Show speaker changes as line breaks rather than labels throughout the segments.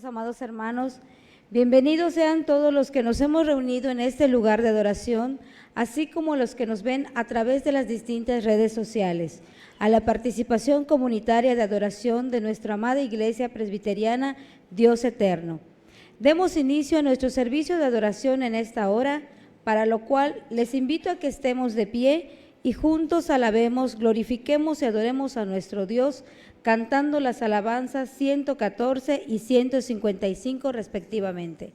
Amados hermanos, bienvenidos sean todos los que nos hemos reunido en este lugar de adoración, así como los que nos ven a través de las distintas redes sociales, a la participación comunitaria de adoración de nuestra amada Iglesia Presbiteriana Dios Eterno. Demos inicio a nuestro servicio de adoración en esta hora, para lo cual les invito a que estemos de pie y juntos alabemos, glorifiquemos y adoremos a nuestro Dios, cantando las alabanzas 114 y 155 respectivamente.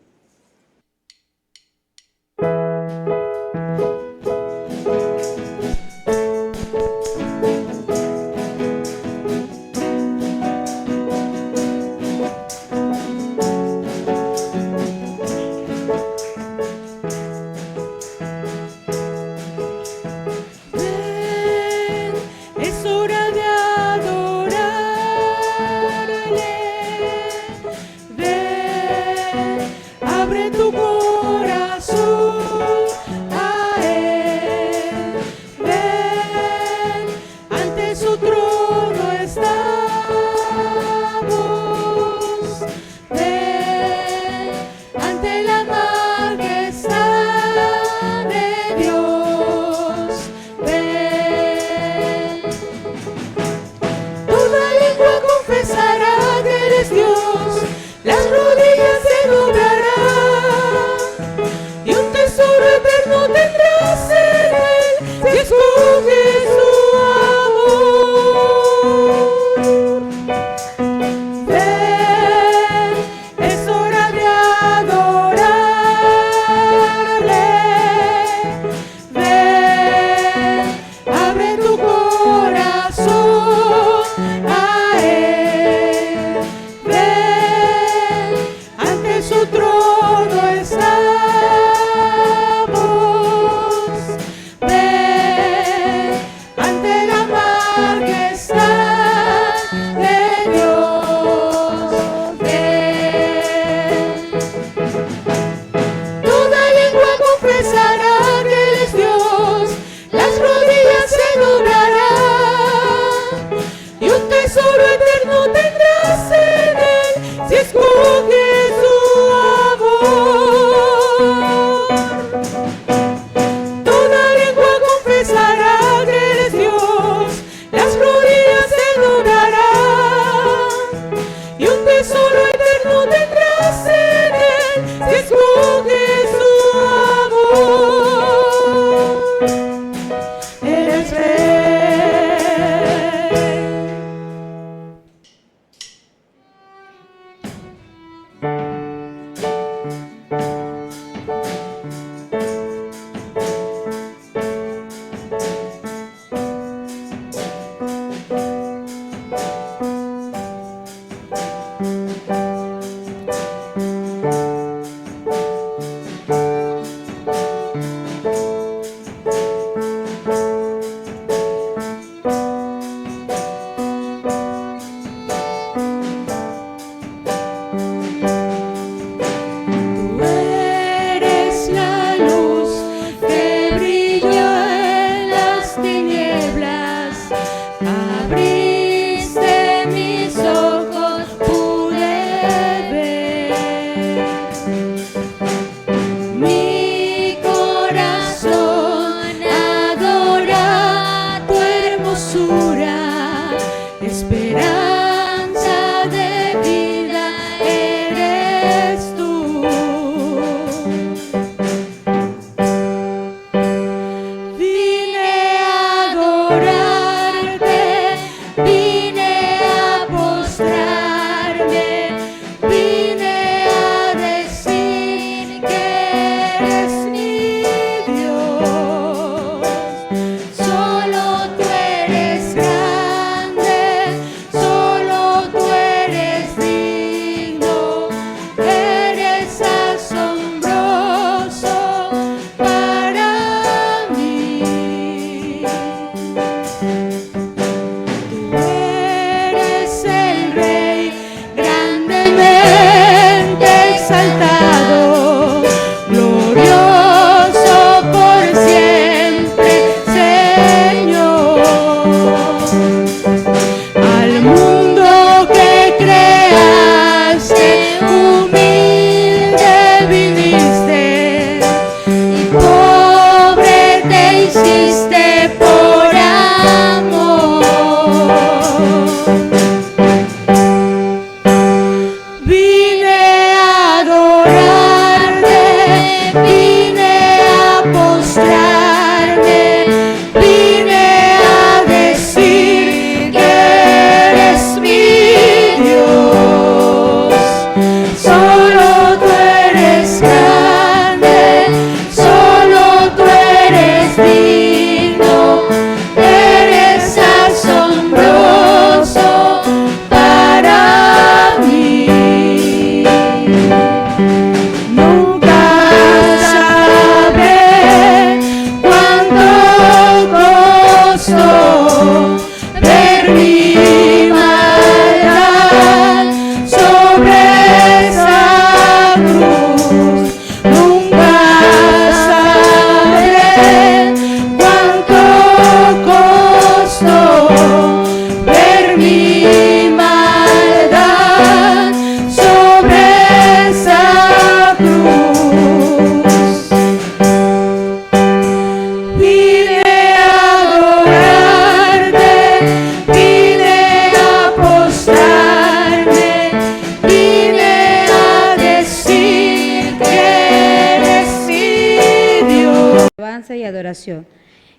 Y adoración,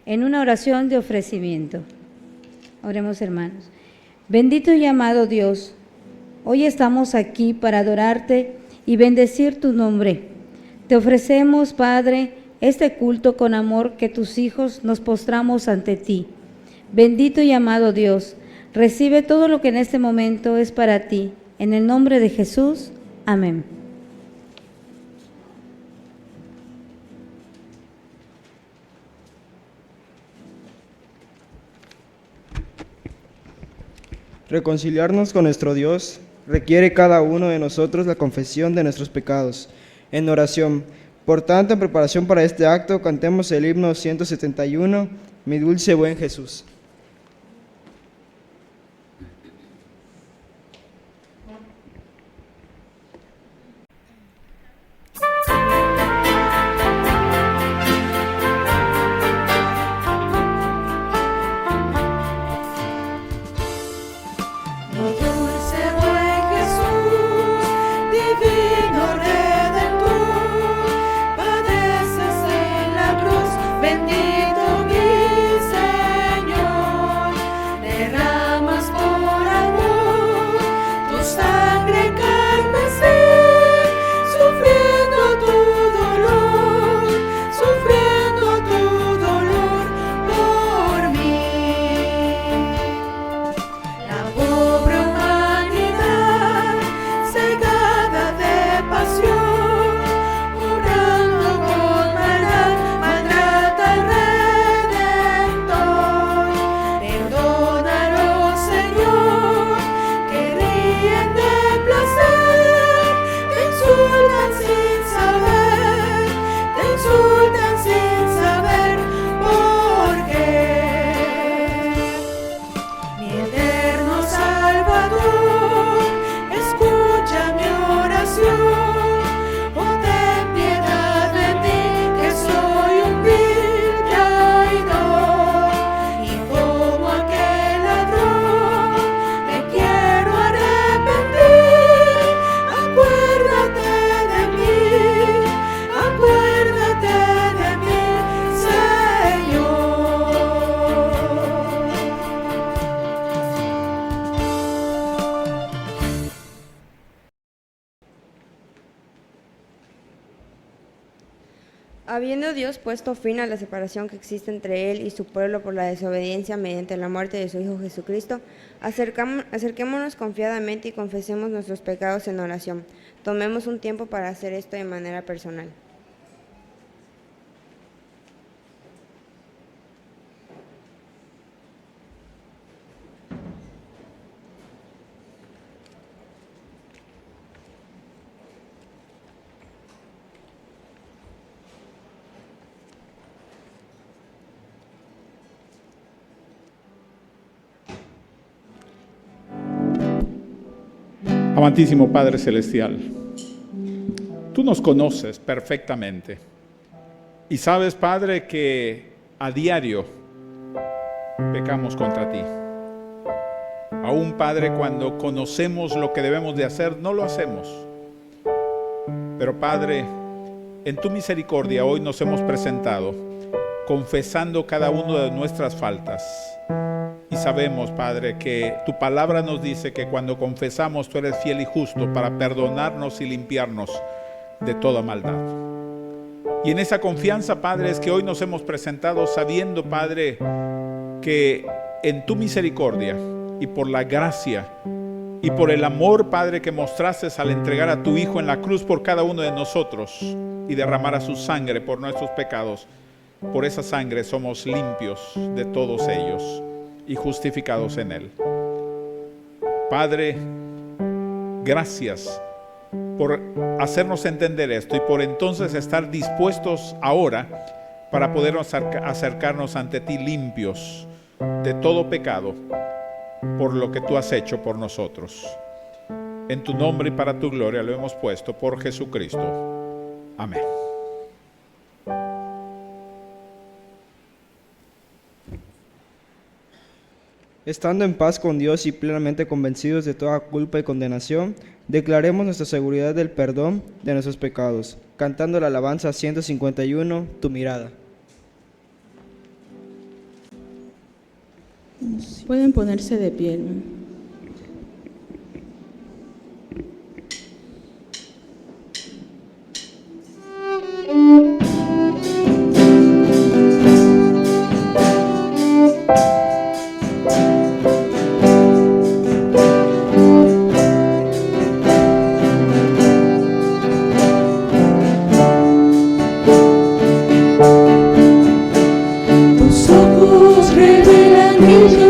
en una oración de ofrecimiento. Oremos, hermanos. Bendito y amado Dios, hoy estamos aquí para adorarte y bendecir tu nombre. Te ofrecemos, Padre, este culto con amor que tus hijos nos postramos ante ti. Bendito y amado Dios, recibe todo lo que en este momento es para ti. En el nombre de Jesús, amén.
Reconciliarnos con nuestro Dios requiere cada uno de nosotros la confesión de nuestros pecados en oración. Por tanto, en preparación para este acto, cantemos el himno 171, Mi dulce buen Jesús.
Bendito mi Señor, derramas por amor tu sangre carmesí, sufriendo tu dolor por mí. La pobre humanidad, cegada de pasión, obrando con maldad, maltrata al Redentor. Perdónalos, Señor, que ríen de placer, te insultan sin saber por qué. Mi eterno Salvador, escucha mi oración, oh ten piedad de mí, que soy un vil traidor, y como aquel ladrón me quiero arrepentir. Acuérdate de mí, Señor.
Habiendo Dios puesto fin a la separación que existe entre Él y su pueblo por la desobediencia mediante la muerte de su Hijo Jesucristo, acerquémonos confiadamente y confesemos nuestros pecados en oración. Tomemos un tiempo para hacer esto de manera personal.
Amantísimo Padre Celestial, tú nos conoces perfectamente y sabes, Padre, que a diario pecamos contra ti. Aún, Padre, cuando conocemos lo que debemos de hacer, no lo hacemos. Pero, Padre, en tu misericordia hoy nos hemos presentado, confesando cada una de nuestras faltas. Y sabemos, Padre, que tu palabra nos dice que cuando confesamos, tú eres fiel y justo para perdonarnos y limpiarnos de toda maldad. Y en esa confianza, Padre, es que hoy nos hemos presentado sabiendo, Padre, que en tu misericordia y por la gracia y por el amor, Padre, que mostraste al entregar a tu Hijo en la cruz por cada uno de nosotros y derramar a su sangre por nuestros pecados, por esa sangre somos limpios de todos ellos y justificados en Él. Padre, gracias por hacernos entender esto y por entonces estar dispuestos ahora para poder acercarnos ante ti limpios de todo pecado por lo que tú has hecho por nosotros. En tu nombre y para tu gloria lo hemos puesto por Jesucristo. Amén.
Estando en paz con Dios y plenamente convencidos de toda culpa y condenación, declaremos nuestra seguridad del perdón de nuestros pecados, cantando la alabanza 151, Tu mirada.
Pueden ponerse de pie, hermano.
Tus ojos revelan mi Dios.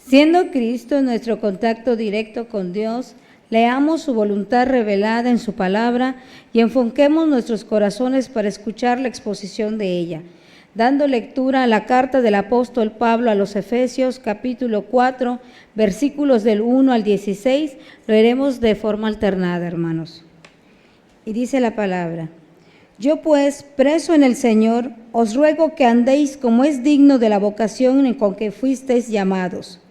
Siendo Cristo nuestro contacto directo con Dios, leamos su voluntad revelada en su palabra y enfoquemos nuestros corazones para escuchar la exposición de ella. Dando lectura a la carta del apóstol Pablo a los Efesios, capítulo 4, versículos del 1 al 16, lo haremos de forma alternada, hermanos. Y dice la palabra: Yo pues, preso en el Señor, os ruego que andéis como es digno de la vocación con que fuisteis llamados.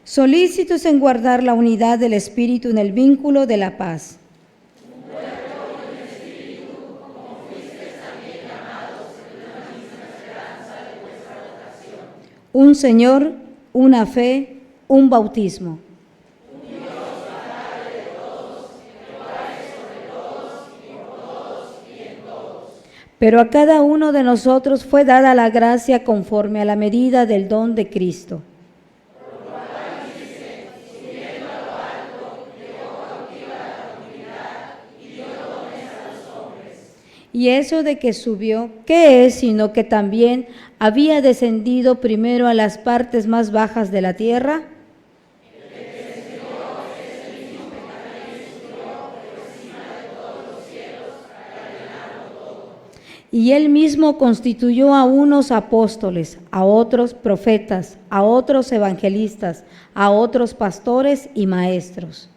Solícitos en guardar la unidad del Espíritu en el vínculo de la paz. Un Señor, una fe, un bautismo. Pero a cada uno de nosotros fue dada la gracia conforme a la medida del don de Cristo. Y eso de que subió, ¿qué es sino que también había descendido primero a las partes más bajas de la tierra? Y él mismo constituyó a unos apóstoles, a otros profetas, a otros evangelistas, a otros pastores y maestros.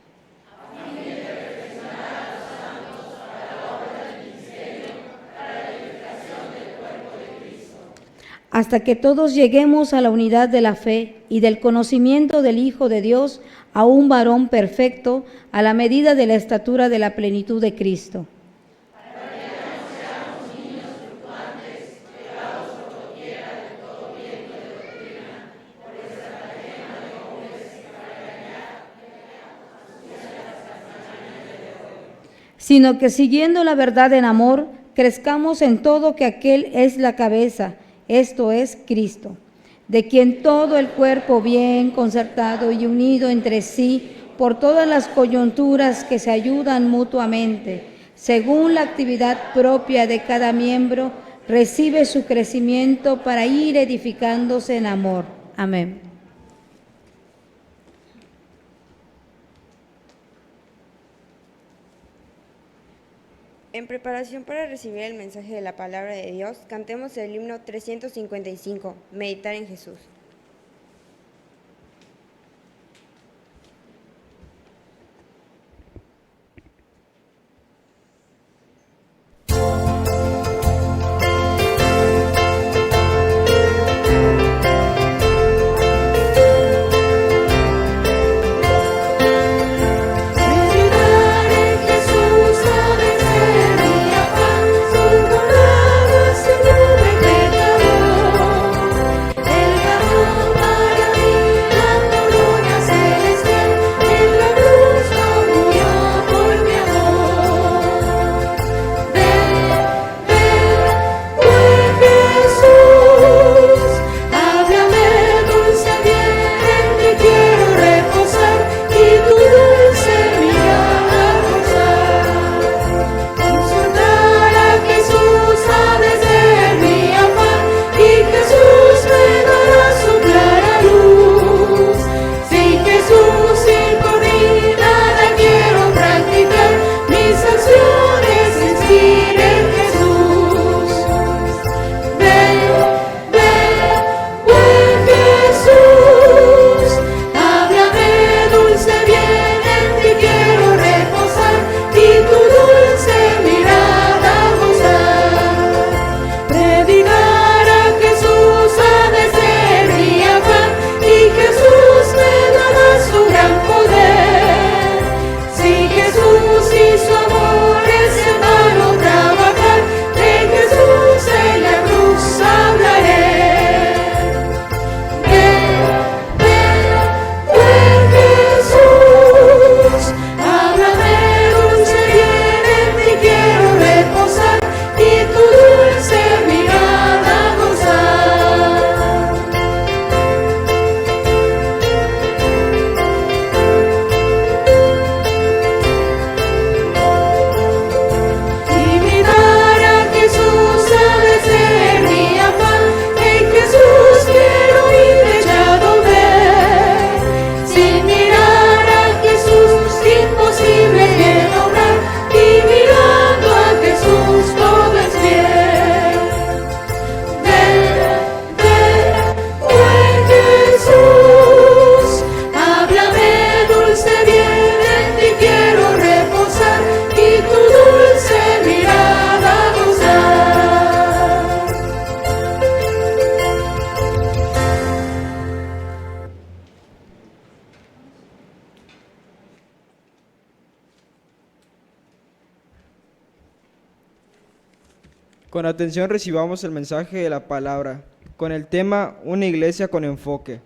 Hasta que todos lleguemos a la unidad de la fe y del conocimiento del Hijo de Dios, a un varón perfecto, a la medida de la estatura de la plenitud de Cristo. Sino que siguiendo la verdad en amor, crezcamos en todo que aquel es la cabeza, esto es Cristo, de quien todo el cuerpo bien concertado y unido entre sí por todas las coyunturas que se ayudan mutuamente, según la actividad propia de cada miembro, recibe su crecimiento para ir edificándose en amor. Amén.
En preparación para recibir el mensaje de la palabra de Dios, cantemos el himno 355, Meditar en Jesús.
El
Con atención recibamos el mensaje de la palabra, con el tema Una iglesia con enfoque,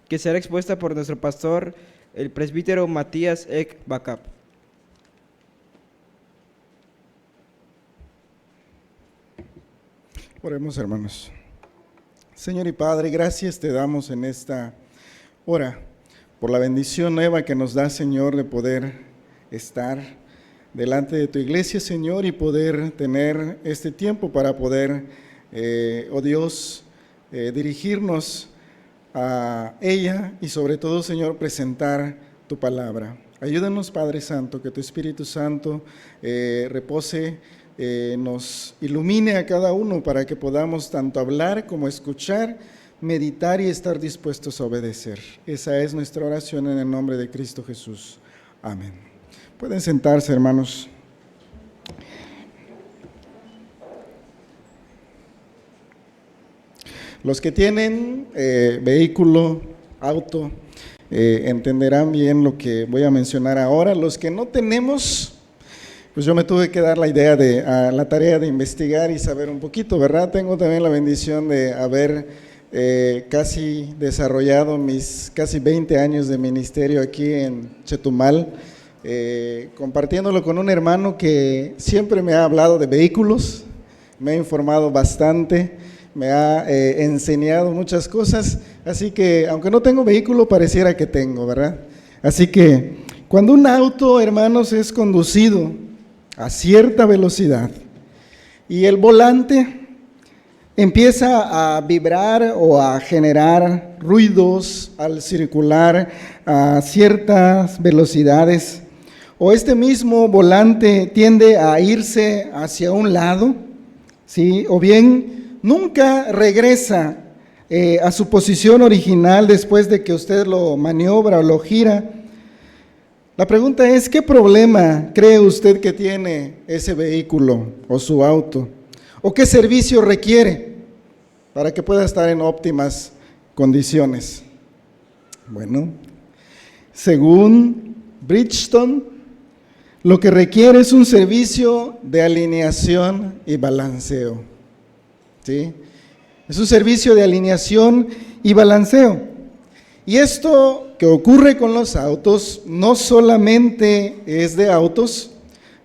que será expuesta por nuestro pastor, el presbítero Matías Ek Bacap.
Oremos, hermanos. Señor y Padre, gracias te damos en esta hora por la bendición nueva que nos da, Señor, de poder estar delante de tu iglesia, Señor, y poder tener este tiempo para poder, oh Dios, dirigirnos a ella y sobre todo, Señor, presentar tu palabra. Ayúdanos, Padre Santo, que tu Espíritu Santo repose, nos ilumine a cada uno para que podamos tanto hablar como escuchar, meditar y estar dispuestos a obedecer. Esa es nuestra oración en el nombre de Cristo Jesús. Amén. Pueden sentarse, hermanos. Los que tienen vehículo, auto, entenderán bien lo que voy a mencionar ahora. Los que no tenemos, pues yo me tuve que dar la tarea de investigar y saber un poquito, ¿verdad? Tengo también la bendición de haber casi desarrollado mis casi 20 años de ministerio aquí en Chetumal, compartiéndolo con un hermano que siempre me ha hablado de vehículos, me ha informado bastante, me ha enseñado muchas cosas, así que aunque no tengo vehículo pareciera que tengo, ¿verdad? Así que cuando un auto, hermanos, es conducido a cierta velocidad y el volante empieza a vibrar o a generar ruidos al circular a ciertas velocidades, o este mismo volante tiende a irse hacia un lado, ¿sí? O bien nunca regresa a su posición original después de que usted lo maniobra o lo gira. La pregunta es, ¿qué problema cree usted que tiene ese vehículo o su auto? ¿O qué servicio requiere para que pueda estar en óptimas condiciones? Bueno, según Bridgestone, lo que requiere es un servicio de alineación y balanceo, ¿sí? Es un servicio de alineación y balanceo. Y esto que ocurre con los autos no solamente es de autos,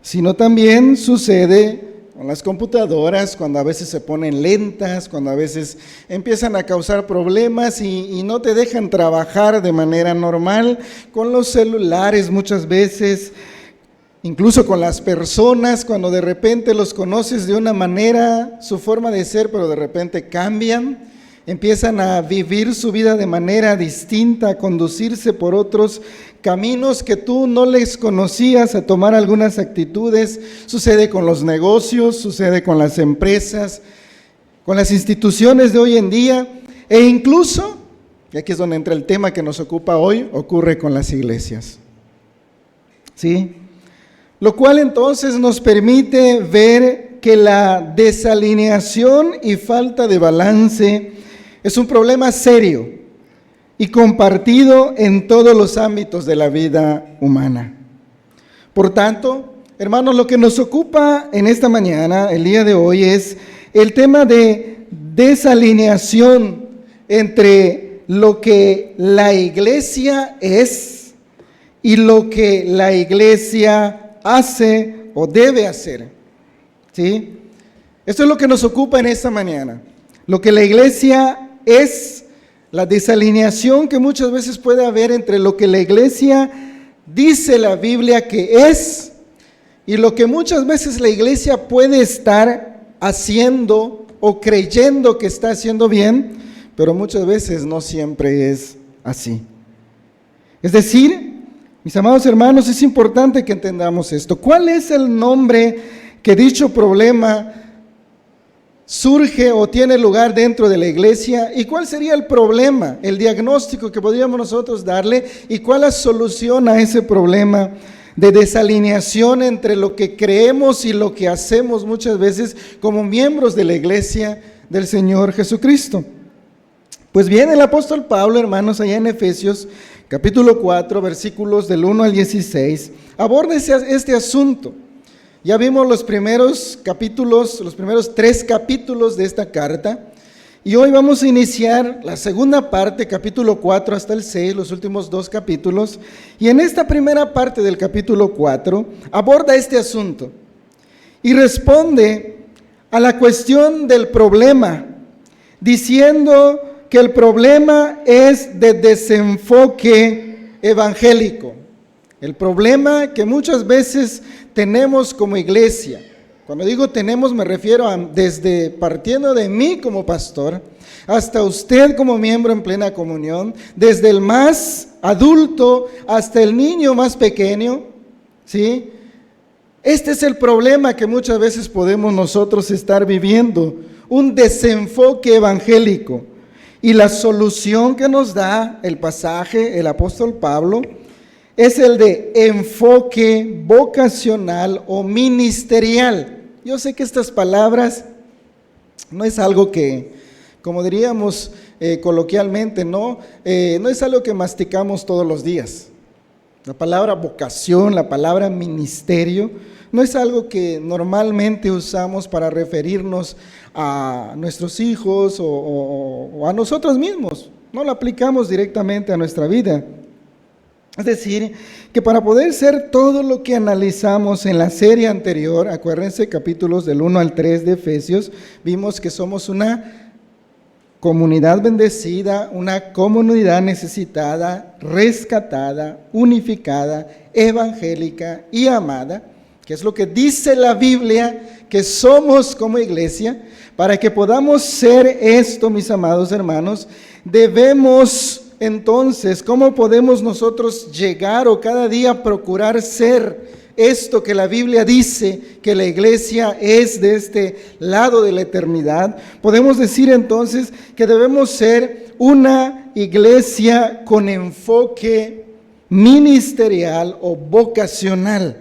sino también sucede con las computadoras, cuando a veces se ponen lentas, cuando a veces empiezan a causar problemas y no te dejan trabajar de manera normal, con los celulares muchas veces, incluso con las personas, cuando de repente los conoces de una manera, su forma de ser, pero de repente cambian, empiezan a vivir su vida de manera distinta, a conducirse por otros caminos que tú no les conocías, a tomar algunas actitudes. Sucede con los negocios, sucede con las empresas, con las instituciones de hoy en día, e incluso, y aquí es donde entra el tema que nos ocupa hoy, ocurre con las iglesias, ¿sí? Lo cual entonces nos permite ver que la desalineación y falta de balance es un problema serio y compartido en todos los ámbitos de la vida humana. Por tanto, hermanos, lo que nos ocupa en esta mañana, el día de hoy, es el tema de desalineación entre lo que la iglesia es y lo que la iglesia hace o debe hacer, ¿sí? Esto es lo que nos ocupa en esta mañana. Lo que la iglesia es, la desalineación que muchas veces puede haber entre lo que la iglesia dice la Biblia que es y lo que muchas veces la iglesia puede estar haciendo o creyendo que está haciendo bien, pero muchas veces no siempre es así. Es decir, mis amados hermanos, es importante que entendamos esto. ¿Cuál es el nombre que dicho problema surge o tiene lugar dentro de la iglesia? ¿Y cuál sería el problema, el diagnóstico que podríamos nosotros darle? ¿Y cuál es la solución a ese problema de desalineación entre lo que creemos y lo que hacemos muchas veces como miembros de la iglesia del Señor Jesucristo? Pues bien, el apóstol Pablo, hermanos, allá en Efesios capítulo 4, versículos del 1 al 16, aborda este asunto. Ya vimos los primeros capítulos, los primeros 3 capítulos de esta carta, y hoy vamos a iniciar la segunda parte, capítulo 4 hasta el 6, los últimos 2 capítulos, y en esta primera parte del capítulo 4 aborda este asunto y responde a la cuestión del problema, diciendo que el problema es de desenfoque evangélico. El problema que muchas veces tenemos como iglesia. Cuando digo tenemos me refiero a desde partiendo de mí como pastor hasta usted como miembro en plena comunión, desde el más adulto hasta el niño más pequeño, ¿sí? Este es el problema que muchas veces podemos nosotros estar viviendo, un desenfoque evangélico. Y la solución que nos da el pasaje, el apóstol Pablo, es el de enfoque vocacional o ministerial. Yo sé que estas palabras no es algo que, como diríamos coloquialmente, no es algo que masticamos todos los días. La palabra vocación, la palabra ministerio, no es algo que normalmente usamos para referirnos a nuestros hijos o a nosotros mismos. No lo aplicamos directamente a nuestra vida. Es decir, que para poder ser todo lo que analizamos en la serie anterior, acuérdense, capítulos del 1 al 3 de Efesios, vimos que somos una comunidad bendecida, una comunidad necesitada, rescatada, unificada, evangélica y amada, que es lo que dice la Biblia que somos como iglesia. Para que podamos ser esto, mis amados hermanos, debemos entonces, ¿cómo podemos nosotros llegar o cada día procurar ser esto que la Biblia dice que la iglesia es de este lado de la eternidad? Podemos decir entonces que debemos ser una iglesia con enfoque ministerial o vocacional.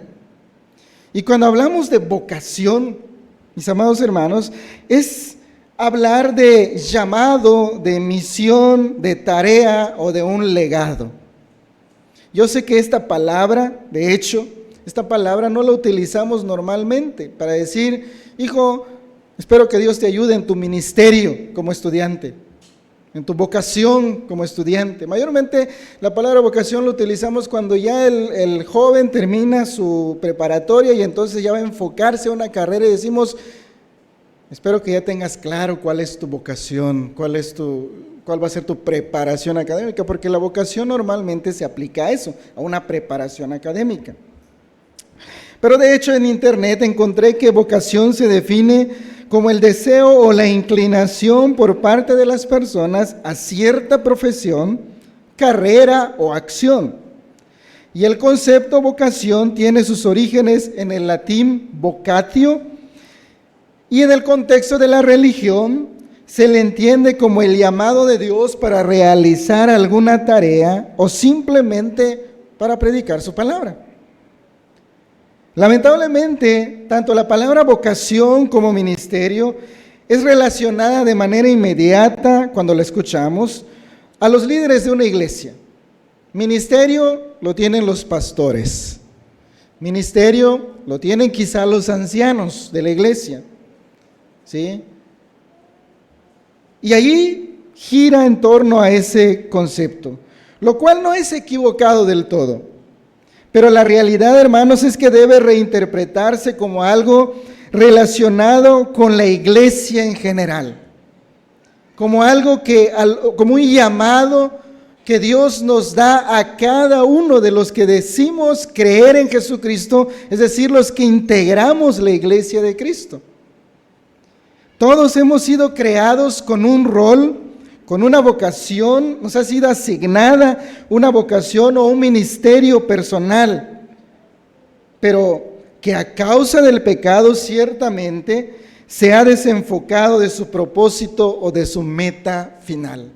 Y cuando hablamos de vocación, mis amados hermanos, es hablar de llamado, de misión, de tarea o de un legado. Yo sé que esta palabra, de hecho, esta palabra no la utilizamos normalmente para decir, hijo, espero que Dios te ayude en tu ministerio como estudiante, en tu vocación como estudiante. Mayormente la palabra vocación la utilizamos cuando ya el joven termina su preparatoria y entonces ya va a enfocarse a una carrera y decimos, espero que ya tengas claro cuál es tu vocación, cuál va a ser tu preparación académica, porque la vocación normalmente se aplica a eso, a una preparación académica. Pero de hecho en internet encontré que vocación se define como el deseo o la inclinación por parte de las personas a cierta profesión, carrera o acción. Y el concepto vocación tiene sus orígenes en el latín vocatio, y en el contexto de la religión se le entiende como el llamado de Dios para realizar alguna tarea o simplemente para predicar su palabra. Lamentablemente, tanto la palabra vocación como ministerio es relacionada de manera inmediata, cuando la escuchamos, a los líderes de una iglesia. Ministerio lo tienen los pastores. Ministerio lo tienen quizá los ancianos de la iglesia. ¿Sí? Y allí gira en torno a ese concepto, lo cual no es equivocado del todo. Pero la realidad, hermanos, es que debe reinterpretarse como algo relacionado con la iglesia en general, como algo como un llamado que Dios nos da a cada uno de los que decimos creer en Jesucristo, es decir, los que integramos la iglesia de Cristo. Todos hemos sido creados con un rol, con una vocación, nos ha sido asignada una vocación o un ministerio personal, pero que a causa del pecado ciertamente se ha desenfocado de su propósito o de su meta final.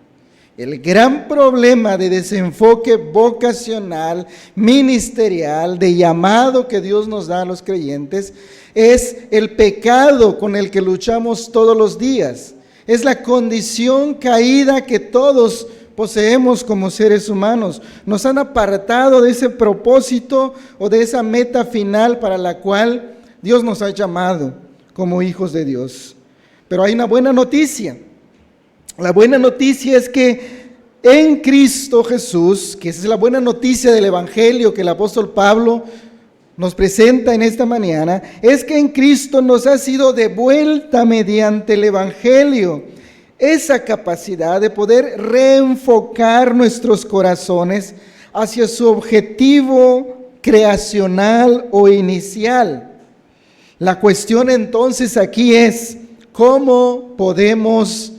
El gran problema de desenfoque vocacional, ministerial, de llamado que Dios nos da a los creyentes, es el pecado con el que luchamos todos los días. Es la condición caída que todos poseemos como seres humanos. Nos han apartado de ese propósito o de esa meta final para la cual Dios nos ha llamado como hijos de Dios. Pero hay una buena noticia. La buena noticia es que en Cristo Jesús, que esa es la buena noticia del Evangelio que el apóstol Pablo nos presenta en esta mañana, es que en Cristo nos ha sido devuelta mediante el Evangelio esa capacidad de poder reenfocar nuestros corazones hacia su objetivo creacional o inicial. La cuestión entonces aquí es, ¿cómo podemos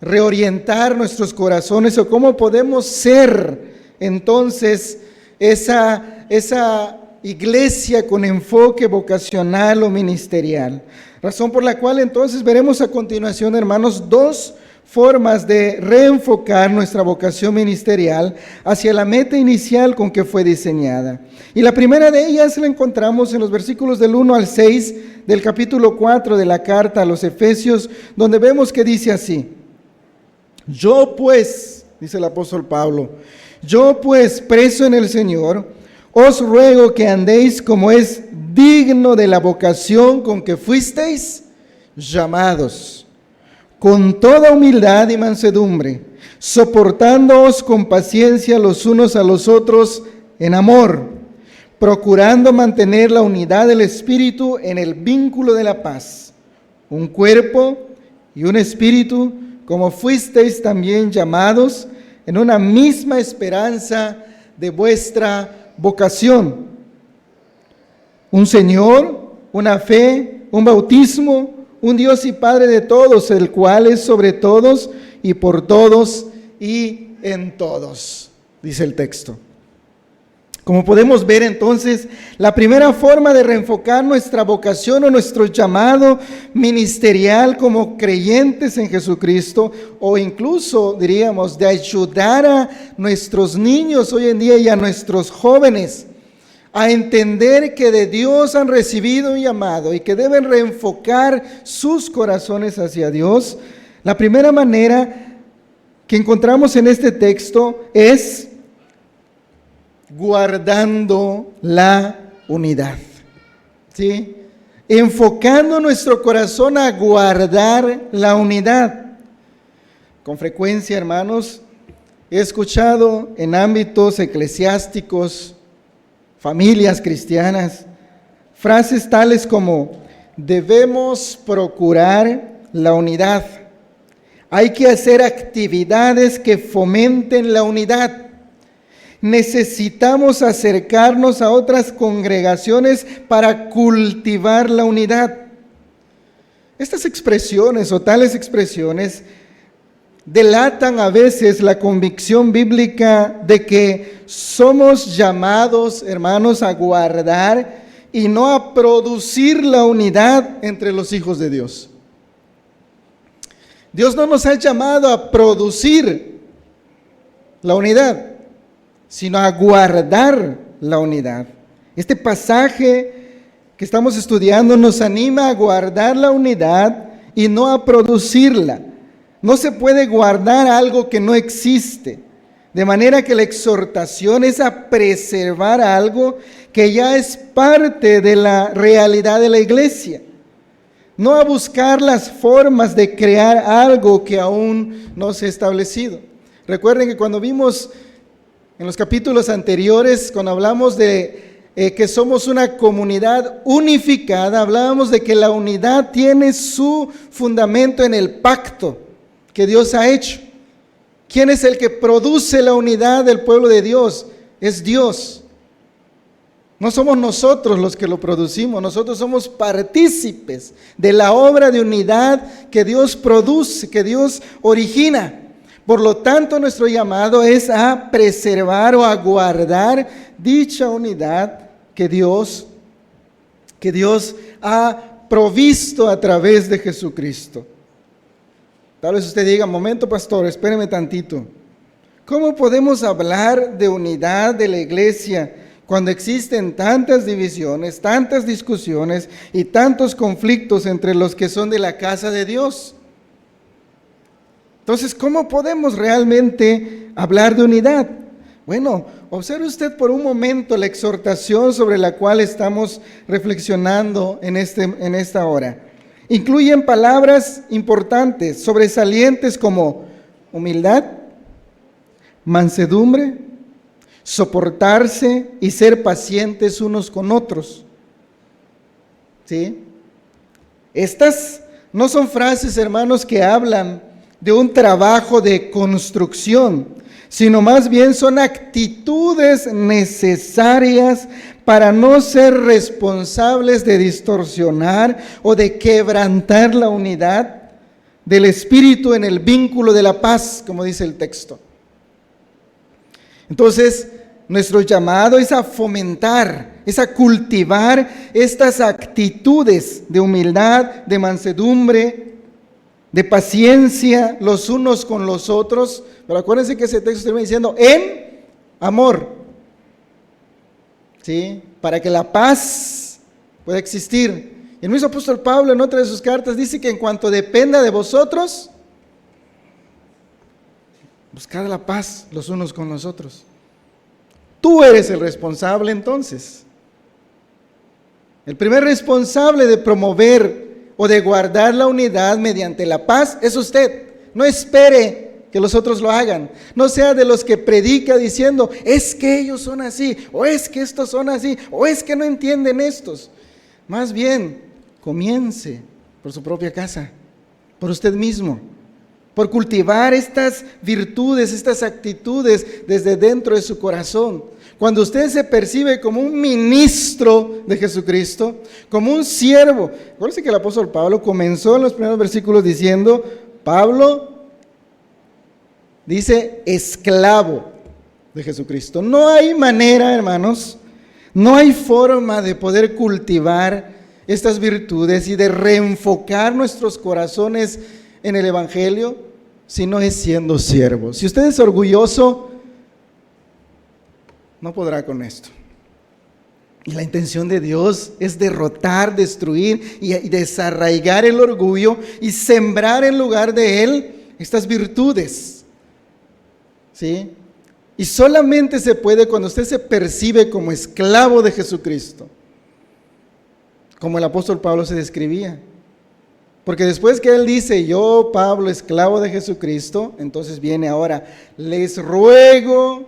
reorientar nuestros corazones o cómo podemos ser entonces esa iglesia con enfoque vocacional o ministerial? Razón por la cual entonces veremos a continuación, hermanos, dos formas de reenfocar nuestra vocación ministerial hacia la meta inicial con que fue diseñada. Y la primera de ellas la encontramos en los versículos del 1 al 6 del capítulo 4 de la carta a los Efesios, donde vemos que dice así: yo pues, dice el apóstol Pablo, yo pues, preso en el Señor, os ruego que andéis como es digno de la vocación con que fuisteis llamados, con toda humildad y mansedumbre, soportándoos con paciencia los unos a los otros en amor, procurando mantener la unidad del Espíritu en el vínculo de la paz, un cuerpo y un espíritu, como fuisteis también llamados en una misma esperanza de vuestra vocación. Un Señor, una fe, un bautismo, un Dios y Padre de todos, el cual es sobre todos y por todos y en todos, dice el texto. Como podemos ver entonces, la primera forma de reenfocar nuestra vocación o nuestro llamado ministerial como creyentes en Jesucristo, o incluso diríamos de ayudar a nuestros niños hoy en día y a nuestros jóvenes a entender que de Dios han recibido un llamado y que deben reenfocar sus corazones hacia Dios, la primera manera que encontramos en este texto es guardando la unidad, ¿sí? Enfocando nuestro corazón a guardar la unidad. Con frecuencia, hermanos, he escuchado en ámbitos eclesiásticos, familias cristianas, frases tales como: debemos procurar la unidad, hay que hacer actividades que fomenten la unidad, necesitamos acercarnos a otras congregaciones para cultivar la unidad. Estas expresiones o tales expresiones delatan a veces la convicción bíblica de que somos llamados, hermanos, a guardar y no a producir la unidad entre los hijos de Dios. Dios no nos ha llamado a producir la unidad, sino a guardar la unidad. Este pasaje que estamos estudiando nos anima a guardar la unidad y no a producirla. No se puede guardar algo que no existe, de manera que la exhortación es a preservar algo que ya es parte de la realidad de la iglesia, no a buscar las formas de crear algo que aún no se ha establecido. Recuerden que cuando vimos en los capítulos anteriores, cuando hablamos de que somos una comunidad unificada, hablábamos de que la unidad tiene su fundamento en el pacto que Dios ha hecho. ¿Quién es el que produce la unidad del pueblo de Dios? Es Dios. No somos nosotros los que lo producimos, nosotros somos partícipes de la obra de unidad que Dios produce, que Dios origina. Por lo tanto, nuestro llamado es a preservar o a guardar dicha unidad que Dios ha provisto a través de Jesucristo. Tal vez usted diga: momento, pastor, espéreme tantito. ¿Cómo podemos hablar de unidad de la iglesia cuando existen tantas divisiones, tantas discusiones y tantos conflictos entre los que son de la casa de Dios? Entonces, ¿cómo podemos realmente hablar de unidad? Bueno, observe usted por un momento la exhortación sobre la cual estamos reflexionando en esta hora. Incluyen palabras importantes, sobresalientes como humildad, mansedumbre, soportarse y ser pacientes unos con otros. ¿Sí? Estas no son frases, hermanos, que hablan de un trabajo de construcción, sino más bien son actitudes necesarias para no ser responsables de distorsionar o de quebrantar la unidad del Espíritu en el vínculo de la paz, como dice el texto. Entonces, nuestro llamado es a fomentar, es a cultivar estas actitudes de humildad, de mansedumbre, de paciencia los unos con los otros. Pero acuérdense que ese texto termina diciendo en amor, ¿sí? Para que la paz pueda existir. El mismo apóstol Pablo en otra de sus cartas dice que en cuanto dependa de vosotros, buscad la paz los unos con los otros. Tú eres el responsable entonces. El primer responsable de promover o de guardar la unidad mediante la paz es usted. No espere que los otros lo hagan. No sea de los que predica diciendo, es que ellos son así, o es que estos son así, o es que no entienden estos. Más bien, comience por su propia casa, por usted mismo, por cultivar estas virtudes, estas actitudes desde dentro de su corazón. Cuando usted se percibe como un ministro de Jesucristo, como un siervo. Acuérdense que el apóstol Pablo comenzó en los primeros versículos diciendo, Pablo dice esclavo de Jesucristo. No hay manera, hermanos, no hay forma de poder cultivar estas virtudes y de reenfocar nuestros corazones en el Evangelio si no es siendo siervo. Si usted es orgulloso, no podrá con esto. Y la intención de Dios es derrotar, destruir y desarraigar el orgullo y sembrar en lugar de él estas virtudes. ¿Sí? Y solamente se puede cuando usted se percibe como esclavo de Jesucristo, como el apóstol Pablo se describía. Porque después que él dice, yo, Pablo, esclavo de Jesucristo, entonces viene ahora, les ruego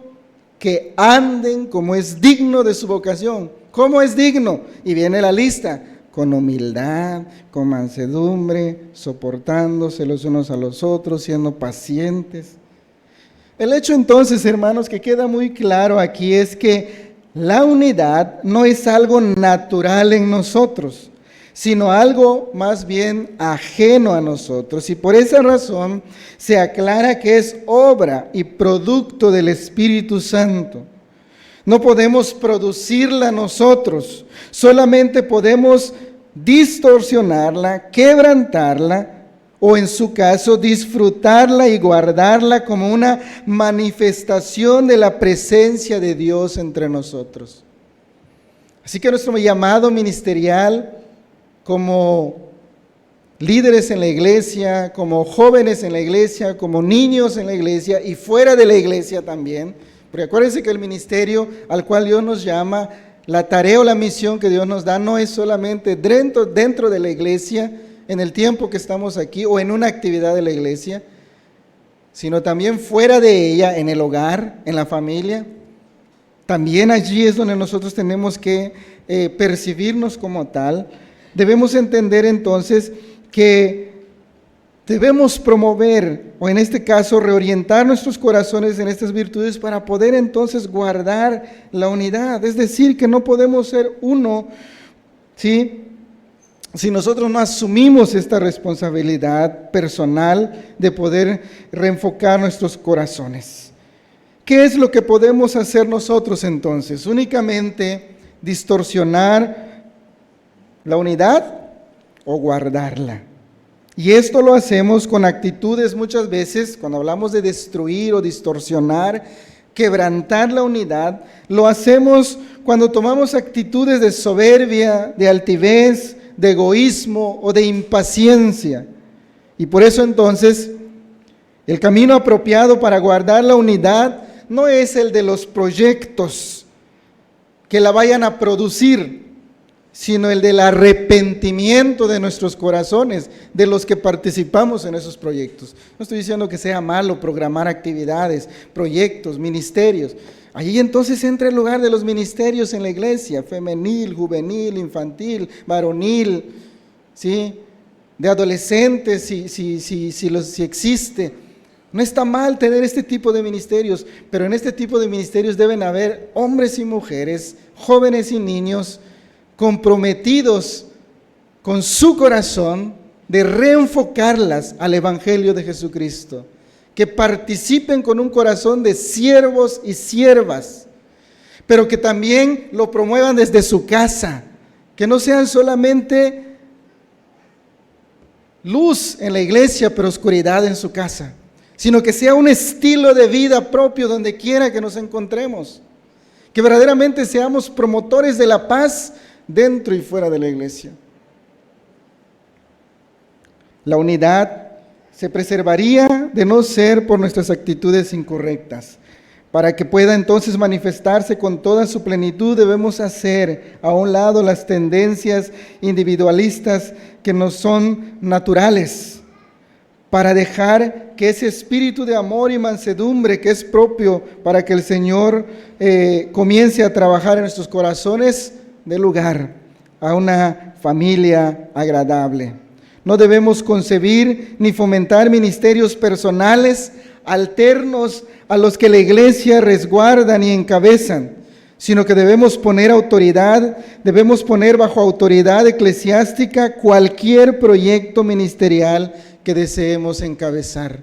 que anden como es digno de su vocación. ¿Cómo es digno? Y viene la lista, con humildad, con mansedumbre, soportándose los unos a los otros, siendo pacientes. El hecho entonces, hermanos, que queda muy claro aquí es que la unidad no es algo natural en nosotros, sino algo más bien ajeno a nosotros. Y por esa razón se aclara que es obra y producto del Espíritu Santo. No podemos producirla nosotros, solamente podemos distorsionarla, quebrantarla, o en su caso disfrutarla y guardarla como una manifestación de la presencia de Dios entre nosotros. Así que nuestro llamado ministerial como líderes en la iglesia, como jóvenes en la iglesia, como niños en la iglesia y fuera de la iglesia también, porque acuérdense que el ministerio al cual Dios nos llama, la tarea o la misión que Dios nos da no es solamente dentro de la iglesia, en el tiempo que estamos aquí o en una actividad de la iglesia, sino también fuera de ella, en el hogar, en la familia. También allí es donde nosotros tenemos que percibirnos como tal. Debemos entender entonces que debemos promover, o en este caso reorientar nuestros corazones en estas virtudes para poder entonces guardar la unidad. Es decir, que no podemos ser uno, ¿sí?, si nosotros no asumimos esta responsabilidad personal de poder reenfocar nuestros corazones. ¿Qué es lo que podemos hacer nosotros entonces? Únicamente distorsionar la unidad o guardarla. Y esto lo hacemos con actitudes muchas veces, cuando hablamos de destruir o distorsionar, quebrantar la unidad, lo hacemos cuando tomamos actitudes de soberbia, de altivez, de egoísmo o de impaciencia. Y por eso entonces el camino apropiado para guardar la unidad no es el de los proyectos que la vayan a producir, sino el del arrepentimiento de nuestros corazones, de los que participamos en esos proyectos. No estoy diciendo que sea malo programar actividades, proyectos, ministerios. Allí entonces entra el lugar de los ministerios en la iglesia, femenil, juvenil, infantil, varonil, ¿sí? De adolescentes, si existe. No está mal tener este tipo de ministerios, pero en este tipo de ministerios deben haber hombres y mujeres, jóvenes y niños, comprometidos con su corazón de reenfocarlas al Evangelio de Jesucristo, que participen con un corazón de siervos y siervas, pero que también lo promuevan desde su casa, que no sean solamente luz en la iglesia, pero oscuridad en su casa, sino que sea un estilo de vida propio donde quiera que nos encontremos, que verdaderamente seamos promotores de la paz dentro y fuera de la iglesia. La unidad se preservaría de no ser por nuestras actitudes incorrectas. Para que pueda entonces manifestarse con toda su plenitud, debemos hacer a un lado las tendencias individualistas que nos son naturales, para dejar que ese espíritu de amor y mansedumbre que es propio para que el Señor comience a trabajar en nuestros corazones, dé lugar a una familia agradable. No debemos concebir ni fomentar ministerios personales alternos a los que la iglesia resguardan y encabezan, sino que debemos poner bajo autoridad eclesiástica cualquier proyecto ministerial que deseemos encabezar.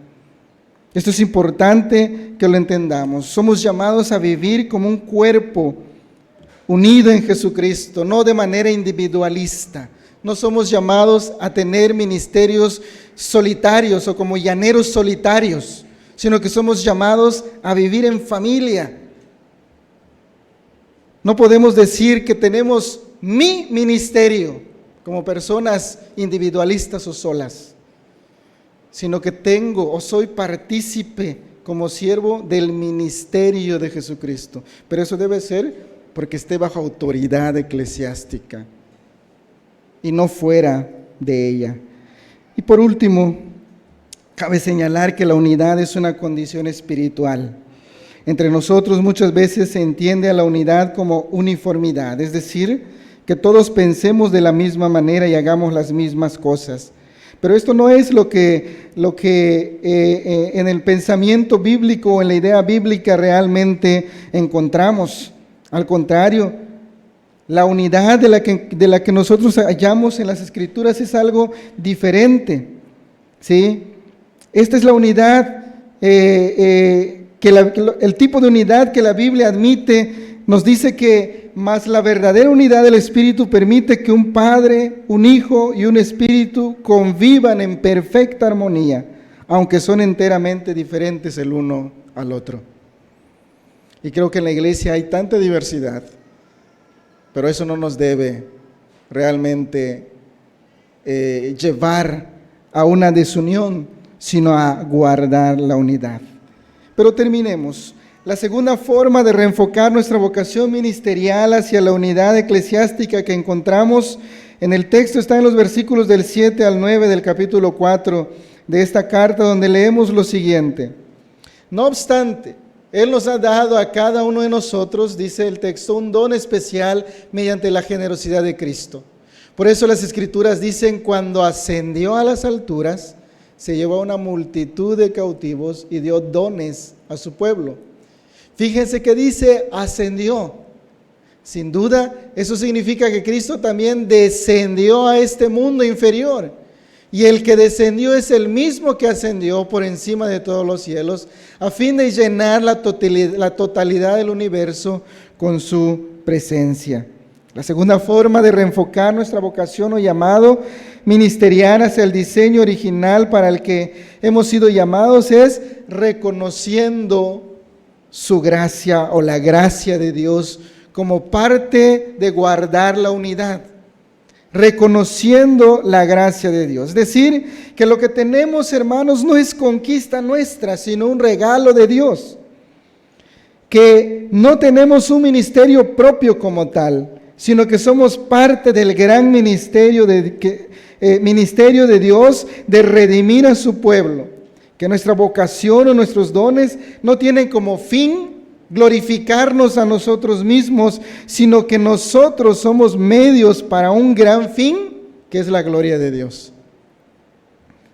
Esto es importante que lo entendamos. Somos llamados a vivir como un cuerpo unido en Jesucristo, no de manera individualista. No somos llamados a tener ministerios solitarios o como llaneros solitarios, sino que somos llamados a vivir en familia. No podemos decir que tenemos mi ministerio como personas individualistas o solas, sino que tengo o soy partícipe como siervo del ministerio de Jesucristo. Pero eso debe ser porque esté bajo autoridad eclesiástica y no fuera de ella. Y por último, cabe señalar que la unidad es una condición espiritual. Entre nosotros muchas veces se entiende a la unidad como uniformidad, es decir, que todos pensemos de la misma manera y hagamos las mismas cosas. Pero esto no es lo que en el pensamiento bíblico o en la idea bíblica realmente encontramos. Al contrario, la unidad de la que nosotros hallamos en las Escrituras es algo diferente, ¿sí? Esta es la unidad, el tipo de unidad que la Biblia admite. Nos dice que más la verdadera unidad del Espíritu permite que un Padre, un Hijo y un Espíritu convivan en perfecta armonía, aunque son enteramente diferentes el uno al otro. Y creo que en la iglesia hay tanta diversidad, pero eso no nos debe realmente llevar a una desunión, sino a guardar la unidad. Pero terminemos. La segunda forma de reenfocar nuestra vocación ministerial hacia la unidad eclesiástica que encontramos en el texto está en los versículos del 7 al 9 del capítulo 4 de esta carta, donde leemos lo siguiente: no obstante, Él nos ha dado a cada uno de nosotros, dice el texto, un don especial mediante la generosidad de Cristo. Por eso las Escrituras dicen: cuando ascendió a las alturas, se llevó a una multitud de cautivos y dio dones a su pueblo. Fíjense que dice ascendió. Sin duda, eso significa que Cristo también descendió a este mundo inferior. Y el que descendió es el mismo que ascendió por encima de todos los cielos, a fin de llenar la totalidad del universo con su presencia. La segunda forma de reenfocar nuestra vocación o llamado ministerial hacia el diseño original para el que hemos sido llamados es reconociendo su gracia o la gracia de Dios como parte de guardar la unidad. Reconociendo la gracia de Dios. Es decir, que lo que tenemos, hermanos, no es conquista nuestra, sino un regalo de Dios. que no tenemos un ministerio propio como tal, sino que somos parte del gran ministerio de Dios de redimir a su pueblo, que nuestra vocación o nuestros dones no tienen como fin glorificarnos a nosotros mismos, sino que nosotros somos medios para un gran fin, que es la gloria de Dios.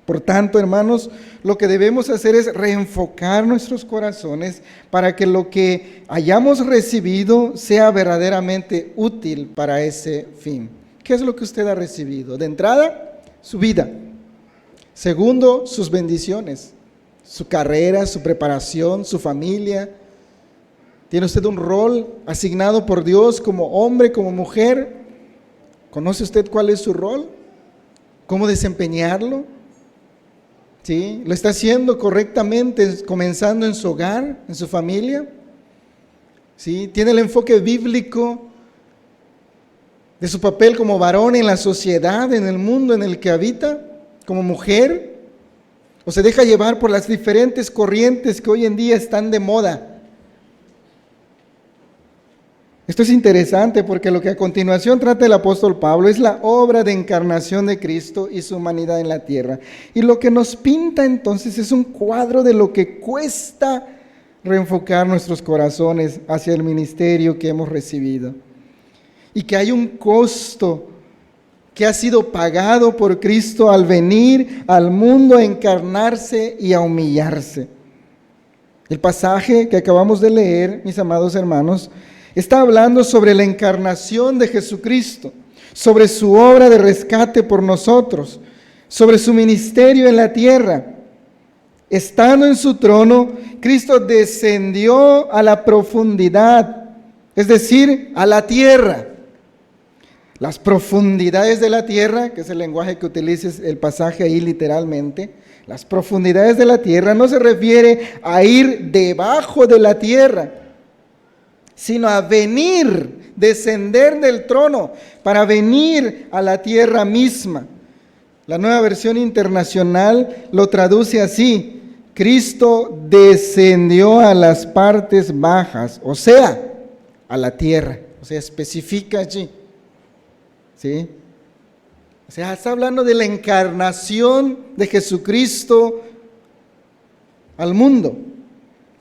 Por tanto, hermanos, lo que debemos hacer es reenfocar nuestros corazones para que lo que hayamos recibido sea verdaderamente útil para ese fin. ¿Qué es lo que usted ha recibido? De entrada, su vida. Segundo, sus bendiciones, su carrera, su preparación, su familia. ¿Tiene usted un rol asignado por Dios como hombre, como mujer? ¿Conoce usted cuál es su rol? ¿Cómo desempeñarlo? ¿Sí? ¿Lo está haciendo correctamente, comenzando en su hogar, en su familia? ¿Sí? ¿Tiene el enfoque bíblico de su papel como varón en la sociedad, en el mundo en el que habita, como mujer? ¿O se deja llevar por las diferentes corrientes que hoy en día están de moda? Esto es interesante porque lo que a continuación trata el apóstol Pablo es la obra de encarnación de Cristo y su humanidad en la tierra. Y lo que nos pinta entonces es un cuadro de lo que cuesta reenfocar nuestros corazones hacia el ministerio que hemos recibido. Y que hay un costo que ha sido pagado por Cristo al venir al mundo a encarnarse y a humillarse. El pasaje que acabamos de leer, mis amados hermanos, está hablando sobre la encarnación de Jesucristo, sobre su obra de rescate por nosotros, sobre su ministerio en la tierra. Estando en su trono, Cristo descendió a la profundidad, es decir, a la tierra. Las profundidades de la tierra, que es el lenguaje que utiliza el pasaje ahí literalmente, las profundidades de la tierra no se refiere a ir debajo de la tierra, sino a venir, descender del trono, para venir a la tierra misma. La Nueva Versión Internacional lo traduce así: Cristo descendió a las partes bajas, o sea, a la tierra. O sea, especifica allí. ¿Sí? O sea, está hablando de la encarnación de Jesucristo al mundo.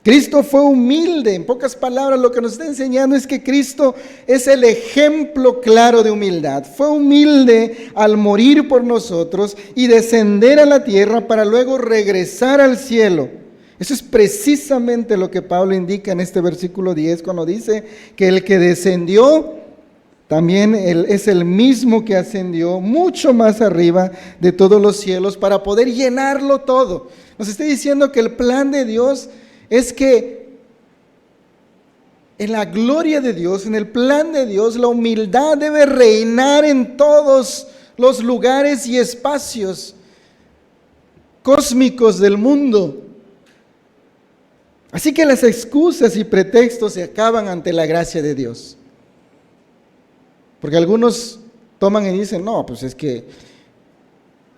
Cristo fue humilde. En pocas palabras, lo que nos está enseñando es que Cristo es el ejemplo claro de humildad. Fue humilde al morir por nosotros y descender a la tierra para luego regresar al cielo. Eso es precisamente lo que Pablo indica en este versículo 10 cuando dice que el que descendió también es el mismo que ascendió mucho más arriba de todos los cielos para poder llenarlo todo. Nos está diciendo que el plan de Dios es que en la gloria de Dios, en el plan de Dios, la humildad debe reinar en todos los lugares y espacios cósmicos del mundo. Así que las excusas y pretextos se acaban ante la gracia de Dios. Porque algunos toman y dicen, no, pues es que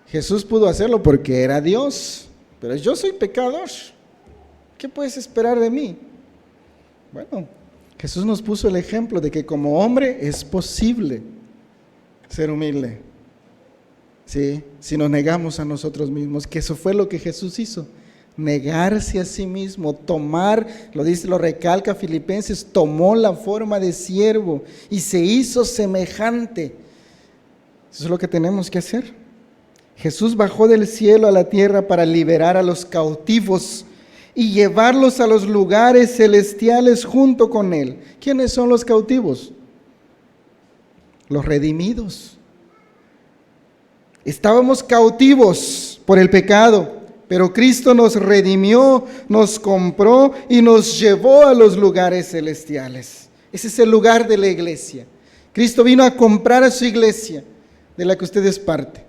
Jesús pudo hacerlo porque era Dios, pero yo soy pecador. ¿Qué puedes esperar de mí? Bueno, Jesús nos puso el ejemplo de que como hombre es posible ser humilde. ¿Sí? Si nos negamos a nosotros mismos, que eso fue lo que Jesús hizo. Negarse a sí mismo, tomar, lo recalca Filipenses, tomó la forma de siervo y se hizo semejante. Eso es lo que tenemos que hacer. Jesús bajó del cielo a la tierra para liberar a los cautivos y llevarlos a los lugares celestiales junto con Él. ¿Quiénes son los cautivos? Los redimidos. Estábamos cautivos por el pecado, pero Cristo nos redimió, nos compró y nos llevó a los lugares celestiales. Ese es el lugar de la iglesia. Cristo vino a comprar a su iglesia, de la que usted es parte.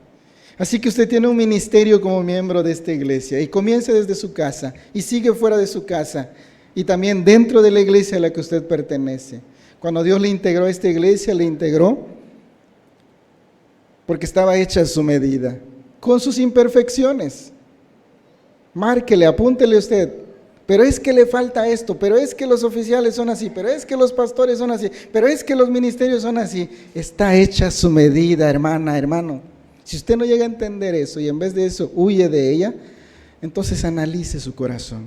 Así que usted tiene un ministerio como miembro de esta iglesia y comience desde su casa y sigue fuera de su casa y también dentro de la iglesia a la que usted pertenece. Cuando Dios le integró a esta iglesia, le integró porque estaba hecha a su medida, con sus imperfecciones. Márquele, apúntele usted, pero es que le falta esto, pero es que los oficiales son así, pero es que los pastores son así, pero es que los ministerios son así. Está hecha a su medida, hermana, hermano. Si usted no llega a entender eso y en vez de eso huye de ella, entonces analice su corazón.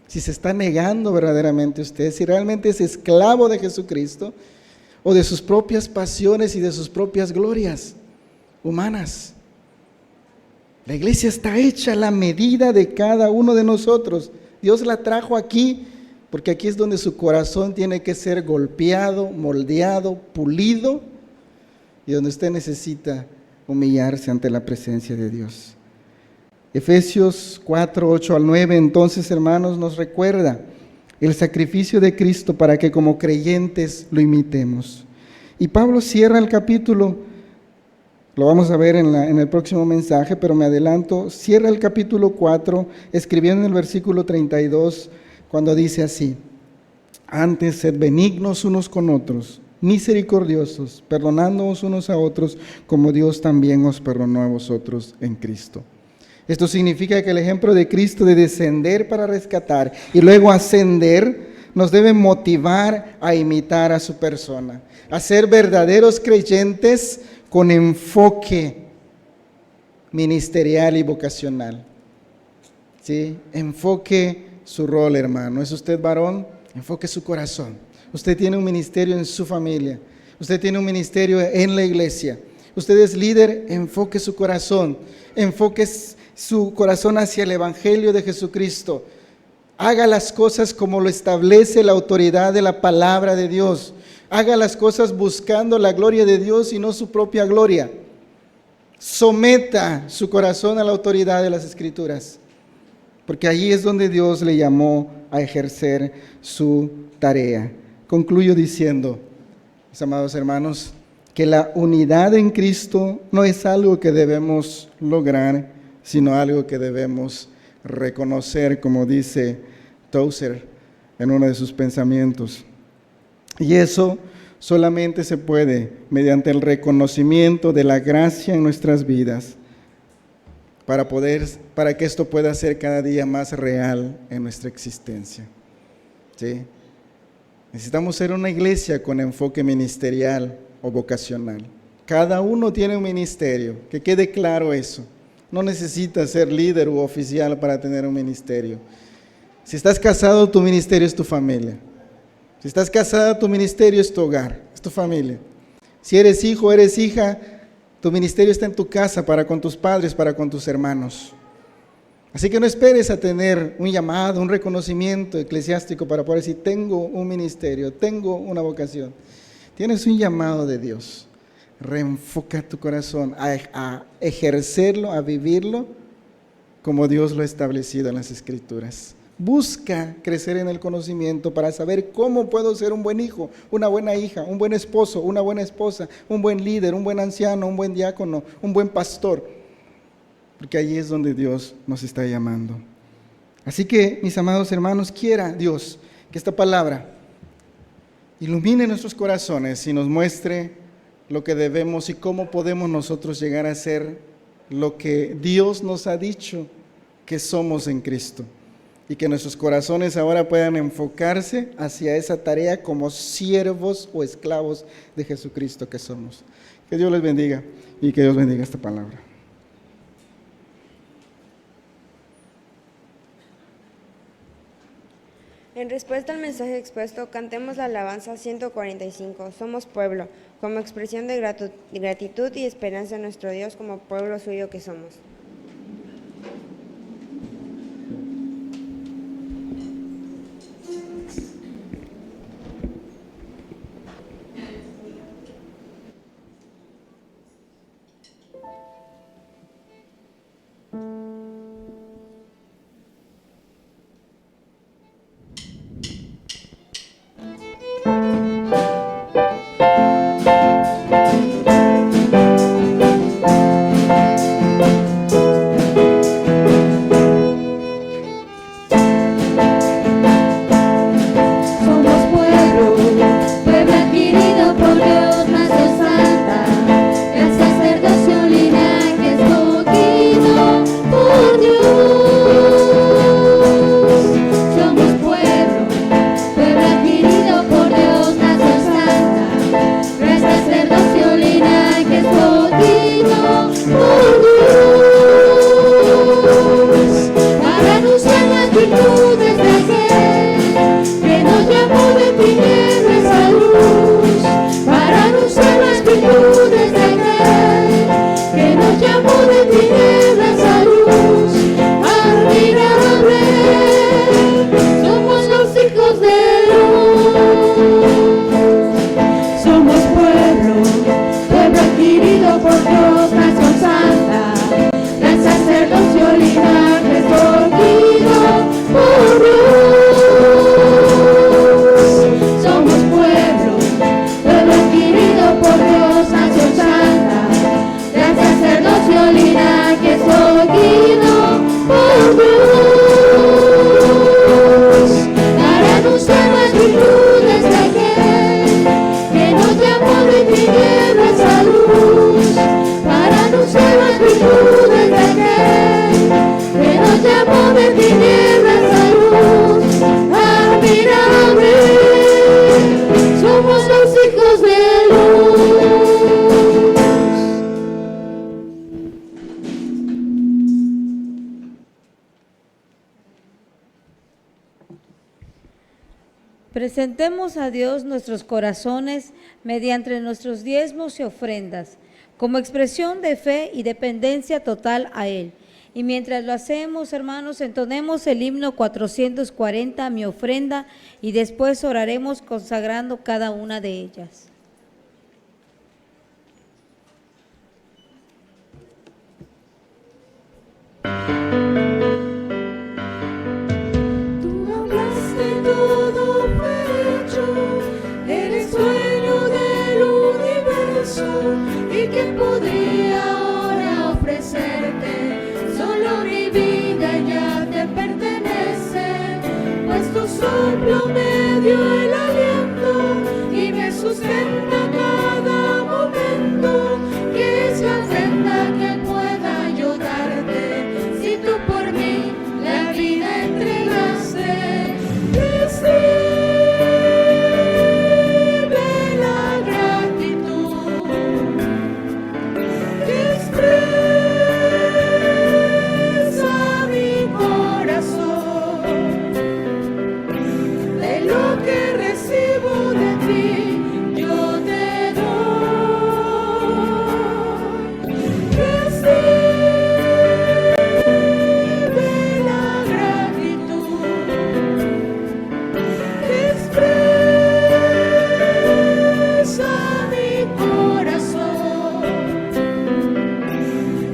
Si se está negando verdaderamente usted, si realmente es esclavo de Jesucristo o de sus propias pasiones y de sus propias glorias humanas. La iglesia está hecha a la medida de cada uno de nosotros. Dios la trajo aquí porque aquí es donde su corazón tiene que ser golpeado, moldeado, pulido y donde usted necesita humillarse ante la presencia de Dios. Efesios 4, 8 al 9, entonces, hermanos, nos recuerda el sacrificio de Cristo para que como creyentes lo imitemos. Y Pablo cierra el capítulo, lo vamos a ver en el próximo mensaje, pero me adelanto, cierra el capítulo 4, escribiendo en el versículo 32, cuando dice así: antes sed benignos unos con otros, misericordiosos, perdonándoos unos a otros, como Dios también os perdonó a vosotros en Cristo. Esto significa que el ejemplo de Cristo de descender para rescatar y luego ascender nos debe motivar a imitar a su persona, a ser verdaderos creyentes con enfoque ministerial y vocacional. ¿Sí? Enfoque su rol, hermano. ¿Es usted varón? Enfoque su corazón. Usted tiene un ministerio en su familia. Usted tiene un ministerio en la iglesia. Usted es líder, enfoque su corazón. Enfoque su corazón hacia el Evangelio de Jesucristo. Haga las cosas como lo establece la autoridad de la palabra de Dios. Haga las cosas buscando la gloria de Dios y no su propia gloria. Someta su corazón a la autoridad de las Escrituras, porque allí es donde Dios le llamó a ejercer su tarea. Concluyo diciendo, mis amados hermanos, que la unidad en Cristo no es algo que debemos lograr, sino algo que debemos reconocer, como dice Tozer en uno de sus pensamientos. Y eso solamente se puede mediante el reconocimiento de la gracia en nuestras vidas, para que esto pueda ser cada día más real en nuestra existencia. ¿Sí? Necesitamos ser una iglesia con enfoque ministerial o vocacional. Cada uno tiene un ministerio, que quede claro eso. No necesitas ser líder u oficial para tener un ministerio. Si estás casado, tu ministerio es tu familia. Si estás casada, tu ministerio es tu hogar, es tu familia. Si eres hijo, eres hija, tu ministerio está en tu casa, para con tus padres, para con tus hermanos. Así que no esperes a tener un llamado, un reconocimiento eclesiástico para poder decir, tengo un ministerio, tengo una vocación. Tienes un llamado de Dios. Reenfoca tu corazón a ejercerlo, a vivirlo como Dios lo ha establecido en las Escrituras. Busca crecer en el conocimiento para saber cómo puedo ser un buen hijo, una buena hija, un buen esposo, una buena esposa, un buen líder, un buen anciano, un buen diácono, un buen pastor. Porque allí es donde Dios nos está llamando. Así que, mis amados hermanos, quiera Dios que esta palabra ilumine nuestros corazones y nos muestre lo que debemos y cómo podemos nosotros llegar a ser lo que Dios nos ha dicho que somos en Cristo. Y que nuestros corazones ahora puedan enfocarse hacia esa tarea como siervos o esclavos de Jesucristo que somos. Que Dios les bendiga y que Dios bendiga esta palabra.
En respuesta al mensaje expuesto, cantemos la alabanza 145, Somos Pueblo, como expresión de gratitud y esperanza en nuestro Dios como pueblo suyo que somos.
por Dios, nación santa, gran sacerdocio, linaje escogido por Dios. Somos pueblo adquirido por Dios, nación santa, gran sacerdocio, linaje escogido por Dios. Para anunciar las virtudes de aquel que nos llamó de tinieblas a luz, para anunciar las virtudes de aquel que nos llamó de tinieblas a luz. Admirable, somos los hijos de luz.
Presentemos a Dios nuestros corazones mediante nuestros diezmos y ofrendas, como expresión de fe y dependencia total a Él. Y mientras lo hacemos, hermanos, entonemos el himno 440, mi ofrenda, y después oraremos consagrando cada una de ellas.
Tú hablaste, todo fue hecho, eres dueño del universo, y quién podría ahora ofrecerte, solo mi vida ya te pertenece, pues tu soplo me dio el aliento y me sustenta cada momento, que es la ofrenda que pueda ayudarte, si tú por mí la vida entregaste. Recibe la gratitud que expresa mi corazón, de lo que recibo de ti yo te doy. Recibe la gratitud que expresa mi corazón,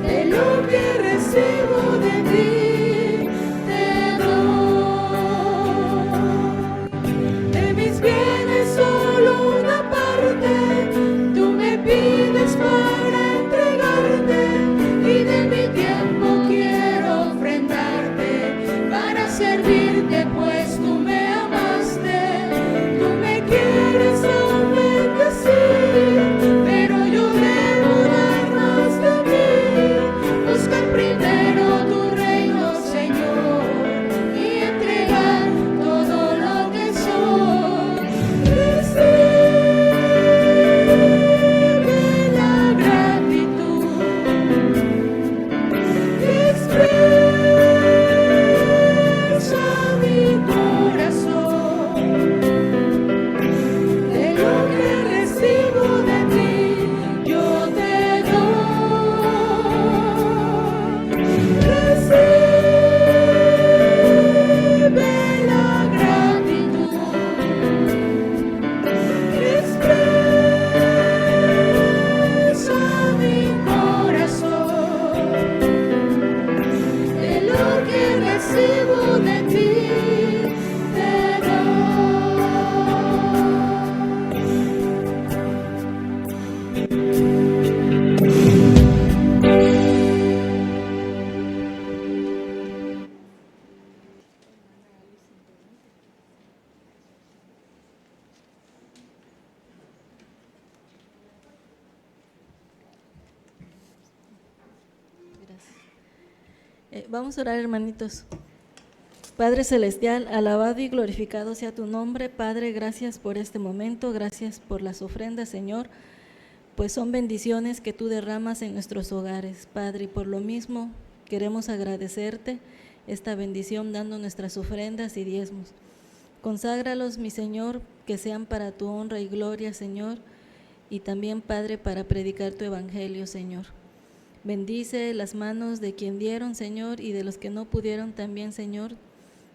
de lo que recibo de ti te doy. De mis bienes solo una parte tú me pides para entregarte, y de mi tiempo quiero ofrendarte para servirte, pues tú me amaste. Tú me quieres aún bendecir, pero yo debo dar más de mí, buscar primero tu reino, Señor, y entregar todo lo que soy. Recibe la gratitud que expresa mi corazón, de lo que recibo de ti yo te doy. Recibe la gratitud que expresa mi corazón, de lo que recibo de ti te
Vamos a orar, hermanitos. Padre Celestial, alabado y glorificado sea tu nombre. Padre, gracias por este momento, gracias por las ofrendas, Señor, pues son bendiciones que tú derramas en nuestros hogares, Padre, y por lo mismo queremos agradecerte esta bendición dando nuestras ofrendas y diezmos. Conságralos, mi Señor, que sean para tu honra y gloria, Señor, y también, Padre, para predicar tu evangelio, Señor. Bendice las manos de quien dieron, Señor, y de los que no pudieron también, Señor.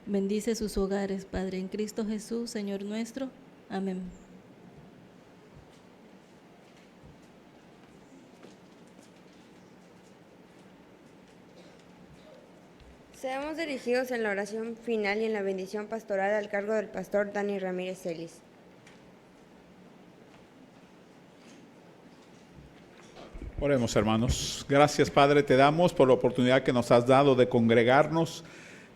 Bendice sus hogares, Padre, en Cristo Jesús, Señor nuestro. Amén.
Seamos dirigidos en la oración final y en la bendición pastoral al cargo del pastor Dani Ramírez Celis.
Oremos, hermanos. Gracias, Padre, te damos por la oportunidad que nos has dado de congregarnos,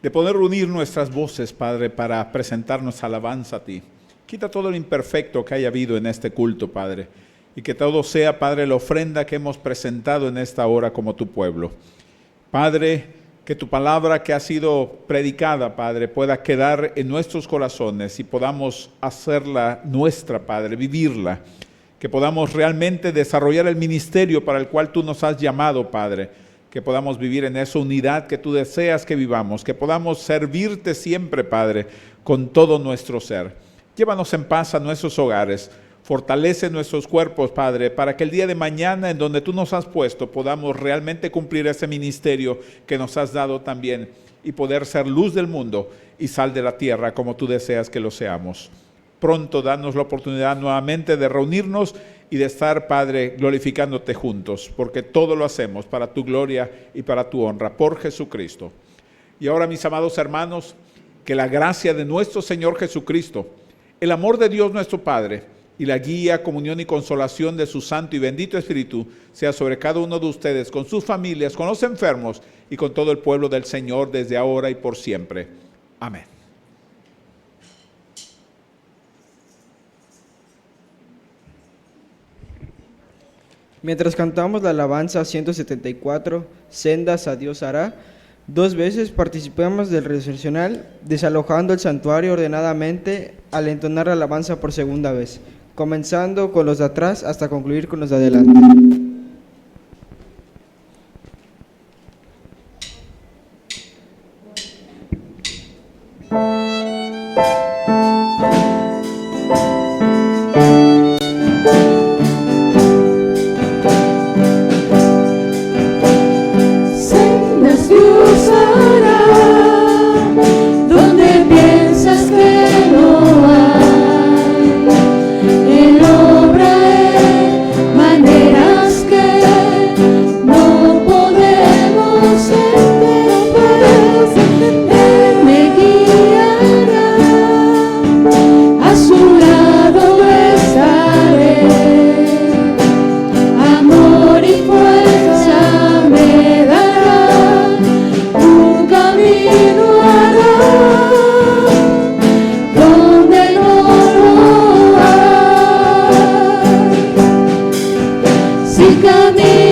de poder unir nuestras voces, Padre, para presentar nuestra alabanza a ti. Quita todo lo imperfecto que haya habido en este culto, Padre, y que todo sea, Padre, la ofrenda que hemos presentado en esta hora como tu pueblo. Padre, que tu palabra que ha sido predicada, Padre, pueda quedar en nuestros corazones y podamos hacerla nuestra, Padre, vivirla. Que podamos realmente desarrollar el ministerio para el cual tú nos has llamado, Padre. Que podamos vivir en esa unidad que tú deseas que vivamos. Que podamos servirte siempre, Padre, con todo nuestro ser. Llévanos en paz a nuestros hogares. Fortalece nuestros cuerpos, Padre, para que el día de mañana en donde tú nos has puesto podamos realmente cumplir ese ministerio que nos has dado también y poder ser luz del mundo y sal de la tierra como tú deseas que lo seamos. Pronto danos la oportunidad nuevamente de reunirnos y de estar, Padre, glorificándote juntos, porque todo lo hacemos para tu gloria y para tu honra, por Jesucristo. Y ahora, mis amados hermanos, que la gracia de nuestro Señor Jesucristo, el amor de Dios nuestro Padre y la guía, comunión y consolación de su Santo y bendito Espíritu sea sobre cada uno de ustedes, con sus familias, con los enfermos y con todo el pueblo del Señor desde ahora y por siempre. Amén.
Mientras cantamos la alabanza 174, Sendas a Dios hará, 2 veces participemos del recepcional, desalojando el santuario ordenadamente al entonar la alabanza por segunda vez, comenzando con los de atrás hasta concluir con los de adelante.
Sendas Dios hará, donde piensas que no hay. Él obra en maneras que no podemos entender. Él me guiará, a su lado estaré. Amor y fuerza me dará, un camino hará, donde no hay. Si camino